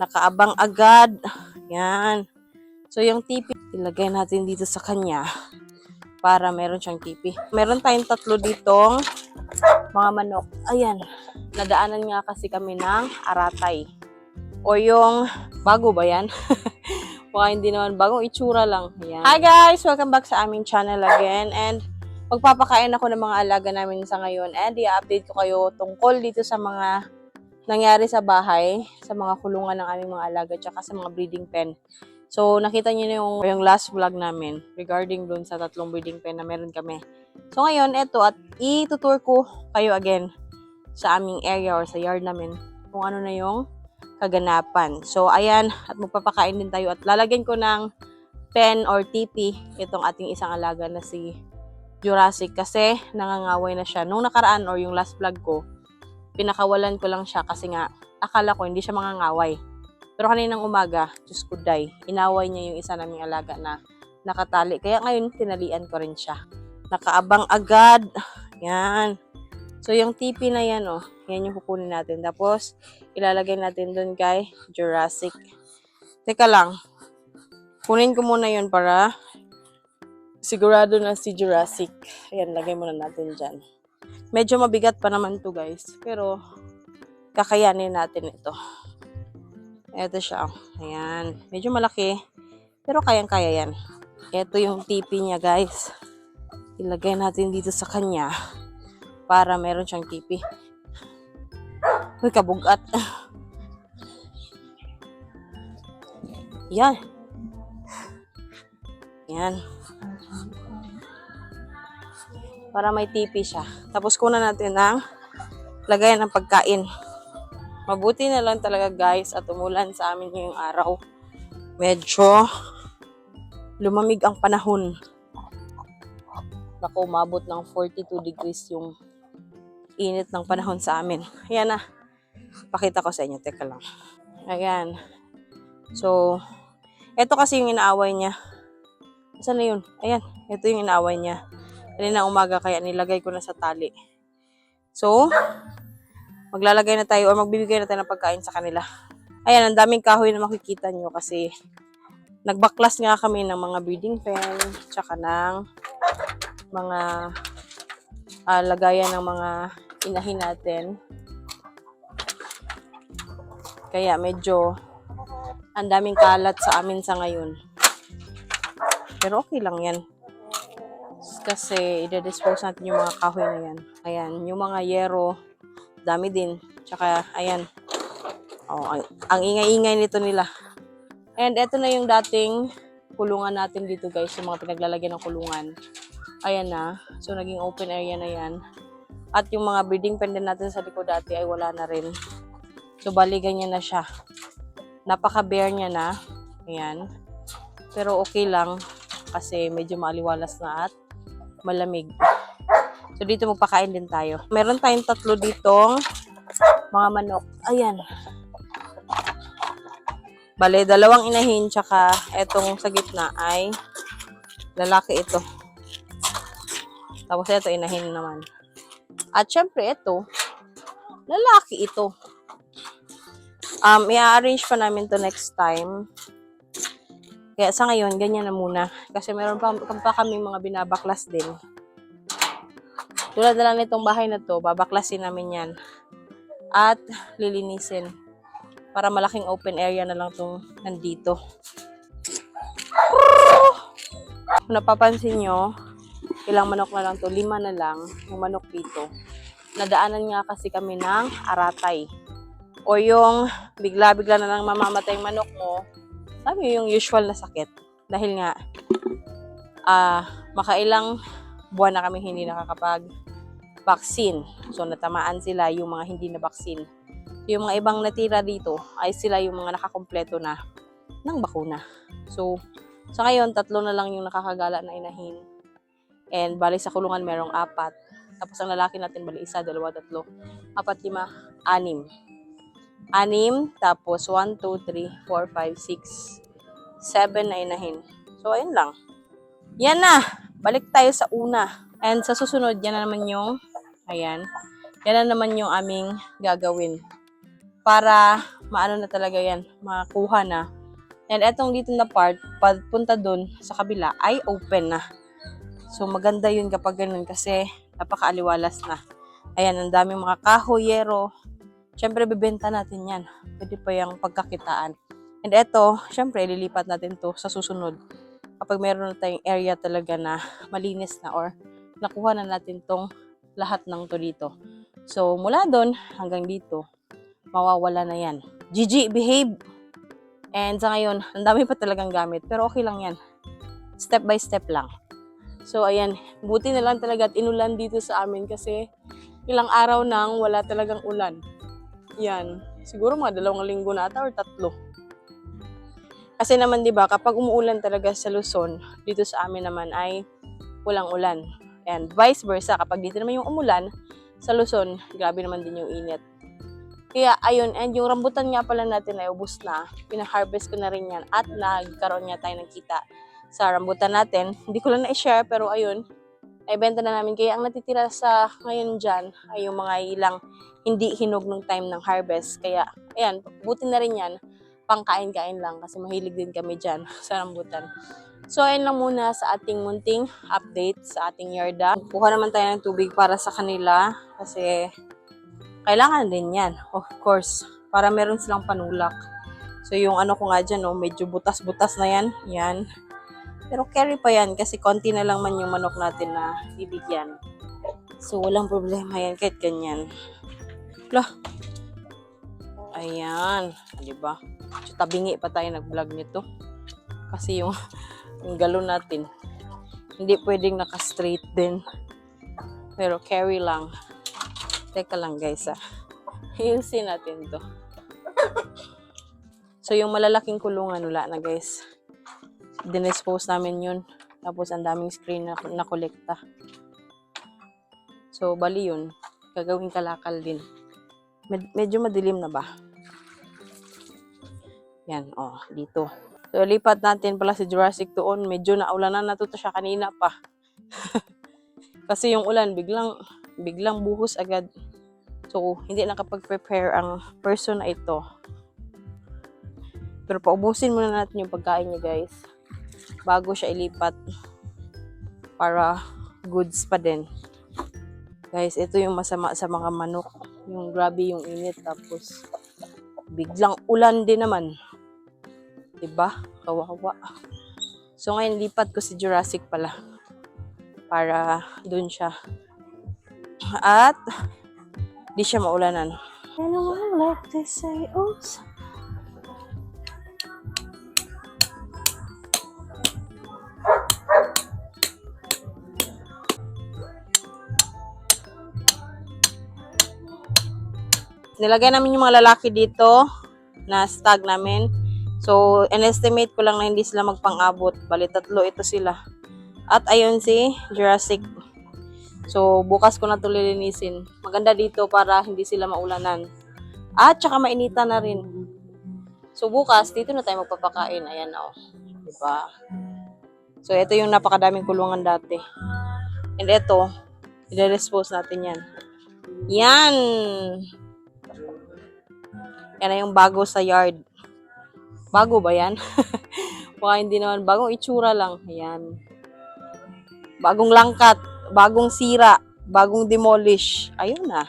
Nakaabang agad. Yan. So, yung tipi, ilagay natin dito sa kanya para meron siyang tipi. Meron tayong 3 ditong mga manok. Ayan. Nadaanan nga kasi kami ng aratay. O yung, bago ba yan? Baka hindi naman bagong itsura lang. Ayan. Hi guys! Welcome back sa aming channel again. And magpapakain ako ng mga alaga namin sa ngayon. And i-update ko kayo tungkol dito sa mga nangyari sa bahay, sa mga kulungan ng aming mga alaga, tsaka sa mga breeding pen. So, nakita niyo na yung last vlog namin regarding dun sa 3 breeding pen na meron kami. So, ngayon, eto, at itutour ko kayo again sa aming area or sa yard namin kung ano na yung kaganapan. So, ayan, at magpapakain din tayo at lalagyan ko ng pen or tipi itong ating isang alaga na si Jurassic kasi nangangaway na siya. Nung nakaraan or yung last vlog ko, pinakawalan ko lang siya kasi nga akala ko hindi siya mangangaway. Pero kaninang umaga, Diyos ko day, inaway niya yung isa naming alaga na nakatali. Kaya ngayon, tinalian ko rin siya. Nakaabang agad. Yan. So, yung tipi na yan, oh, yan yung kukunin natin. Tapos, ilalagay natin dun kay Jurassic. Teka lang. Kunin ko muna yun para sigurado na si Jurassic. Ayan, lagay muna natin dyan. Medyo mabigat pa naman to guys. Pero, kakayanin natin ito. Ito siya. Ayan. Medyo malaki. Pero kayang-kaya yan. Ito yung tipi niya guys. Ilagay natin dito sa kanya para meron siyang tipi. Uy, kabugat. Yan. Yan. Para may tipi siya. Tapos kunan natin ng lagayan ng pagkain. Mabuti na lang talaga guys at umulan sa amin ngayong araw. Medyo lumamig ang panahon. Naku, umabot ng 42 degrees yung init ng panahon sa amin. Ayan na. Pakita ko sa inyo. Teka lang. Ayan. So, eto kasi yung inaaway niya. Saan na yun? Ayan. Ito yung inaaway niya. Kanina umaga kaya nilagay ko na sa tali. So, maglalagay na tayo o magbibigay na tayo ng pagkain sa kanila. Ayan, ang daming kahoy na makikita nyo kasi nagbaklas nga kami ng mga breeding pen tsaka ng mga lagayan ng mga inahin natin. Kaya medyo ang daming kalat sa amin sa ngayon. Pero okay lang yan. Kasi i-dispose natin yung mga kahoy na yan. Ayan, yung mga yero, dami din. Tsaka, ayan. Oh, ang ingay-ingay nito nila. And eto na yung dating kulungan natin dito guys, yung mga pinaglalagyan ng kulungan. Ayan na. So, naging open area na yan. At yung mga breeding pen din natin sa likod dati ay wala na rin. So, bali ganyan na siya. Napaka-bare niya na. Ayan. Pero okay lang kasi medyo maaliwalas na at malamig. So, dito magpakain din tayo. Meron tayong 3 ditong mga manok. Ayan. Bale, 2 inahin tsaka etong sa gitna ay lalaki ito. Tapos ito, inahin naman. At syempre, ito, lalaki ito. I-arrange pa namin to next time. Kaya sa ngayon, ganyan na muna. Kasi meron pa kami mga binabaklas din. Tulad na lang nitong bahay na to, babaklasin namin yan. At lilinisin. Para malaking open area na lang itong nandito. Kung napapansin nyo, ilang manok na lang to, 5 na lang yung manok dito. Nadaanan nga kasi kami ng aratay. O yung bigla-bigla na lang mamamatay yung manok mo, sabi yung usual na sakit. Dahil nga, makailang buwan na kami hindi nakakapag-vaccine. So, natamaan sila yung mga hindi na vaccine. Yung mga ibang natira dito ay sila yung mga nakakompleto na ng bakuna. So, sa ngayon, 3 na lang yung nakakagala na inahin. And bali sa kulungan merong 4. Tapos ang lalaki natin bali 1, 2, 3, 4, 5, 6. 6, tapos 1, 2, 3, 4, 5, 6, 7 na inahin. So, ayun lang. Yan na! Balik tayo sa una. And sa susunod, yan na naman yung, ayan, yan na naman yung aming gagawin. Para maano na talaga yan, makuha na. And etong dito na part, papunta dun sa kabila, ay open na. So, maganda yun kapag ganun kasi napakaaliwalas na. Ayan, ang daming mga kahoy, yero. Siyempre, bibenta natin yan. Pwede pa yung pagkakitaan. And eto, siyempre, lilipat natin to sa susunod. Kapag meron na tayong area talaga na malinis na or nakuha na natin tong lahat ng to dito. So, mula doon hanggang dito, mawawala na yan. Gigi, behave! And sa ngayon, ang dami pa talagang gamit. Pero okay lang yan. Step by step lang. So, ayan. Buti na lang talaga at inulan dito sa amin kasi ilang araw nang wala talagang ulan. Yan. Siguro mga 2 linggo na ata or 3. Kasi naman, di ba, kapag umuulan talaga sa Luzon, dito sa amin naman ay walang ulan. And vice versa, kapag dito naman yung umulan, sa Luzon, grabe naman din yung init. Kaya, ayun, and yung rambutan nga pala natin ay ubos na. Pina-harvest ko na rin yan at nagkaroon nga tayo ng kita sa rambutan natin. Hindi ko lang na-share, pero ayun, ay benta na namin. Kaya ang natitira sa ngayon dyan ay yung mga ilang hindi hinog nung time ng harvest. Kaya, ayan, buti na rin yan. Pangkain-kain lang kasi mahilig din kami dyan sa rambutan. So, ayun lang muna sa ating munting update sa ating yarda. Kuha naman tayo ng tubig para sa kanila kasi kailangan din yan, of course, para meron silang panulak. So, yung ano ko nga dyan, no, medyo butas-butas na yan. Yan. Pero carry pa yan kasi konti na lang man yung manok natin na bibigyan. So, walang problema yan kahit ganyan. Lah. Ayan. Diba? So, tabingi pa tayo nag-vlog nito. Kasi yung galon natin, hindi pwedeng naka-straight din. Pero carry lang. Teka lang guys Hilsin natin to. So yung malalaking kulungan wala na guys. Dinispose namin yun. Tapos ang daming screen na kolekta. So bali yun. Gagawing kalakal din. Medyo madilim na ba? Yan, dito. So lipat natin pala si Jurassic doon. Medyo naulanan na to siya kanina pa. Kasi yung ulan biglang buhos agad. So, hindi nakapag-prepare ang person na ito. Pero paubusin muna natin yung pagkain niya, guys. Bago siya ilipat. Para goods pa din. Guys, ito yung masama sa mga manok. Yung grabe yung init. Tapos, biglang ulan din naman. Diba? Kawawa. So, ngayon, lipat ko si Jurassic pala. Para dun siya. At, di siya maulanan. Anyone like to say, oh. Nilagay namin yung mga lalaki dito na stag namin. So, in-estimate ko lang na hindi sila magpang-abot. Bali, 3 ito sila. At ayun si Jurassic. So, bukas ko na ito lilinisin. Maganda dito para hindi sila maulanan. At saka mainitan na rin. So, bukas, dito na tayo magpapakain. Ayan o. Diba? So, ito yung napakadaming kulungan dati. And ito, i-dispose natin yan. Yan! Yan na yung bago sa yard. Bago ba yan? Baka hindi naman. Bagong itsura lang. Ayan. Bagong langkat. Bagong sira, bagong demolish. Ayun na.